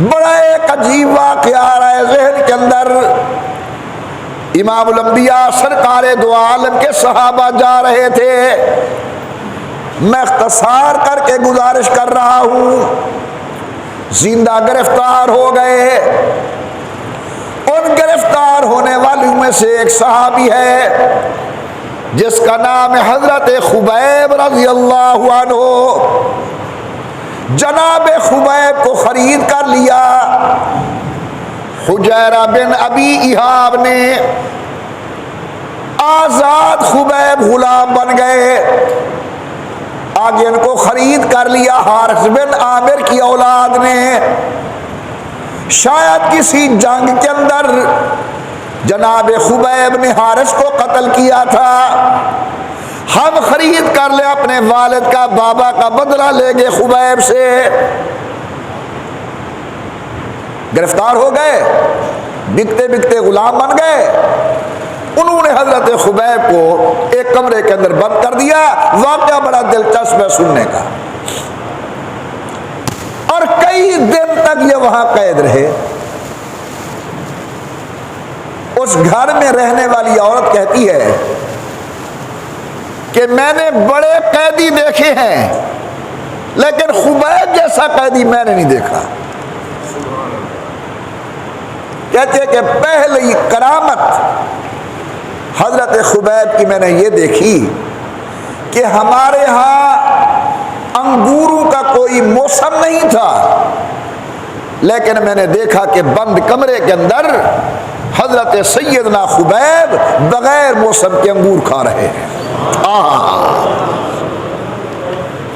बड़ा एक अजीब वाक़या आ रहा है ज़हन के अंदर। इमामुल अंबिया सरकारे दो आलम के सहाबा जा रहे थे। मैं इख्तिसार करके गुजारिश कर रहा हूँ। जिंदा गिरफ्तार हो गए। उन गिरफ्तार होने वालों में से एक सहाबी है जिसका नाम है हजरत खुबैब रज़ी अल्लाहु अन्हु। जनाब खुबैब को खरीद कर लिया हुजैरा बिन अबी इहाब ने। आजाद खुबैब गुलाम बन गए। आगे इनको खरीद कर लिया हारिस बिन आमिर की औलाद ने। शायद किसी जंग के अंदर जनाब खुबैब ने हारिस को कत्ल किया था। हम खरीद कर ले अपने वालिद का बाबा का बदला लेंगे खुबैब से। गिरफ्तार हो गए, बिकते बिकते गुलाम बन गए। उन्होंने हजरत खुबैब को एक कमरे के अंदर बंद कर दिया। वाक़या बड़ा दिलचस्प है सुनने का। और कई दिन तक ये वहां कैद रहे। उस घर में रहने वाली औरत कहती है कि मैंने बड़े कैदी देखे हैं लेकिन खुबैब जैसा कैदी मैंने नहीं देखा। कहते हैं कि पहली करामत हजरत खुबैब की मैंने ये देखी कि हमारे यहाँ अंगूरों का कोई मौसम नहीं था, लेकिन मैंने देखा कि बंद कमरे के अंदर हजरत सैयदना खुबैब बगैर मौसम के अंगूर खा रहे हैं।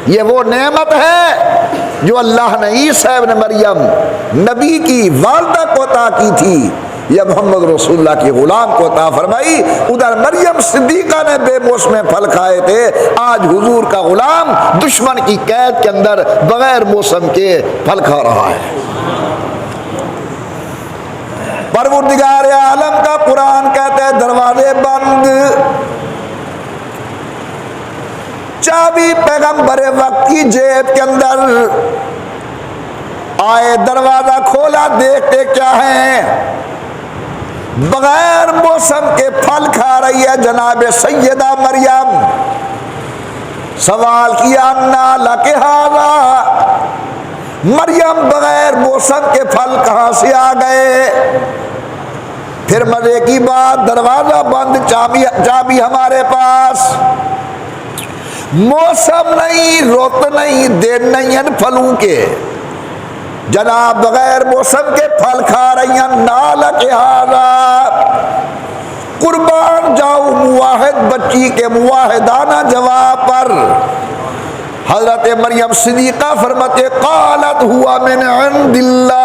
ये वो नेमत है जो अल्लाह ने ईसा इब्न मरियम नबी की वालदा को अता की थी या मोहम्मद रसूलुल्लाह के गुलाम को अता फरमाई। उधर मरियम सिद्दीका ने बेमौसम फल खाए थे। आज हुजूर का गुलाम दुश्मन की कैद के अंदर बगैर मौसम के फल खा रहा है। परवरदिगार आलम का कुरान कहते हैं दरवाजे बंद। चाबी पैगंबर वक्त की जेब के अंदर। आए दरवाजा खोला, देखते क्या है? बगैर मौसम के फल खा रही है जनाब सैयदा मरियम। सवाल किया अन्ना लके हाज़ा, मरियम बगैर मौसम के फल कहां से आ गए? फिर मजे की बात, दरवाजा बंद, चाबी हमारे पास। मौसम नहीं, रुत नहीं, दिन नहीं है फलों के। जनाब बगैर मौसम के फल खा रही हैं। नाल के हारा कुर्बान जाऊं मुवाहिद बच्ची के मुवाहिदाना जवाब पर। हजरत मरियम सिद्दीका फरमाते कालत हुआ मिन इंदिल्लाह,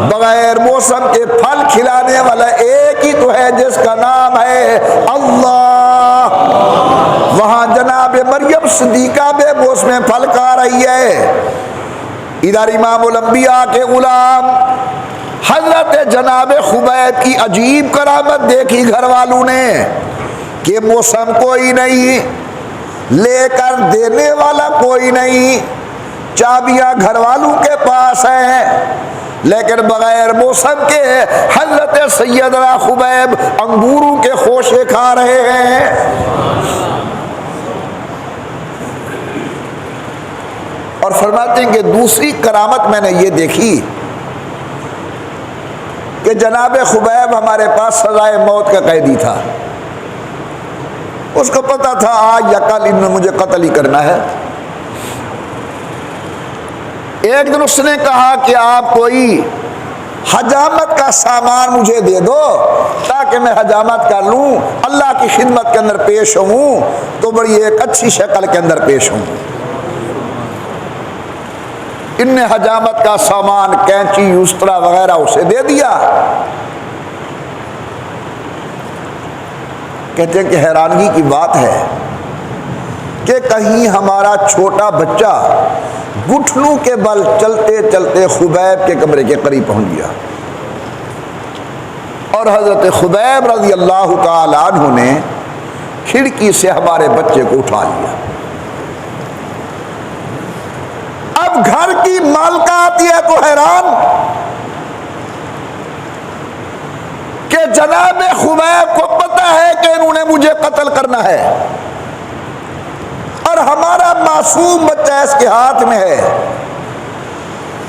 बगैर मौसम के फल खिलाने वाला एक ही तो है जिसका नाम है अल्लाह। वहां जनाब मरियम सिद्दीका बेमौसम फल खा रही है। इधर इमामुल अंबिया के गुलाम हजरत जनाब खुबैब की अजीब करामत देखी घर वालों ने कि मौसम कोई नहीं, लेकर देने वाला कोई नहीं। चाबियां घर वालों के पास हैं लेकिन बगैर मौसम के हजरत सैयदना खुबैब अंगूरों के खोशे खा रहे हैं। और फरमाते हैं कि दूसरी करामत मैंने ये देखी कि जनाब खुबैब हमारे पास सजाए मौत का कैदी था। उसको पता था आज या कल इन्होंने मुझे कत्ल ही करना है। एक दिन उसने कहा कि आप कोई हजामत का सामान मुझे दे दो ताकि मैं हजामत कर लूं, अल्लाह की खिदमत के अंदर पेश हूं तो बड़ी एक अच्छी शक्ल के अंदर पेश हूं। इनने हजामत का सामान, कैंची, उस्तरा वगैरह उसे दे दिया। कहते हैं कि हैरानगी की बात है कि कहीं हमारा छोटा बच्चा घुटनों के बल चलते चलते खुबैब के कमरे के करीब पहुंच गया और हजरत खुबैब रज़ी अल्लाह ताला अन्हु ने खिड़की से हमारे बच्चे को उठा लिया। अब घर की मालका आती है तो हैरान कि जनाब खुबैब को पता है कि इन्होंने मुझे कत्ल करना है और हमारा मासूम बच्चा इसके हाथ में है।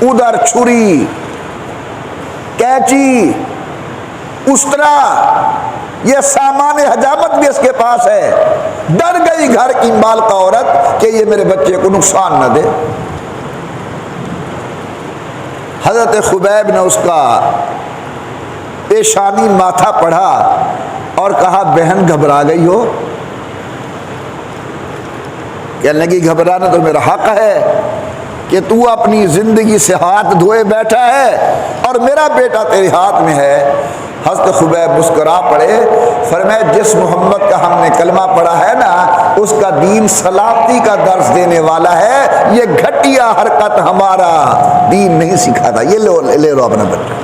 उधर छुरी, कैंची, उस्तरा, ये सामान हजामत भी इसके पास है। डर गई घर की मालका औरत कि ये मेरे बच्चे को नुकसान न दे। हजरत खुबैब ने उसका पेशानी माथा पढ़ा और कहा, बहन घबरा गई हो? कहने लगी, घबराना तो मेरा हक है कि तू अपनी जिंदगी से हाथ धोए बैठा है और मेरा बेटा तेरे हाथ में है। हज़रत खुबैब मुस्कुरा पड़े, फरमाया, जिस मोहम्मद का हमने कलमा पढ़ा है ना, उसका दीन सलामती का दर्स देने वाला है। ये घटिया हरकत हमारा दीन नहीं सिखाता। ये ले लो अपना बच्चा।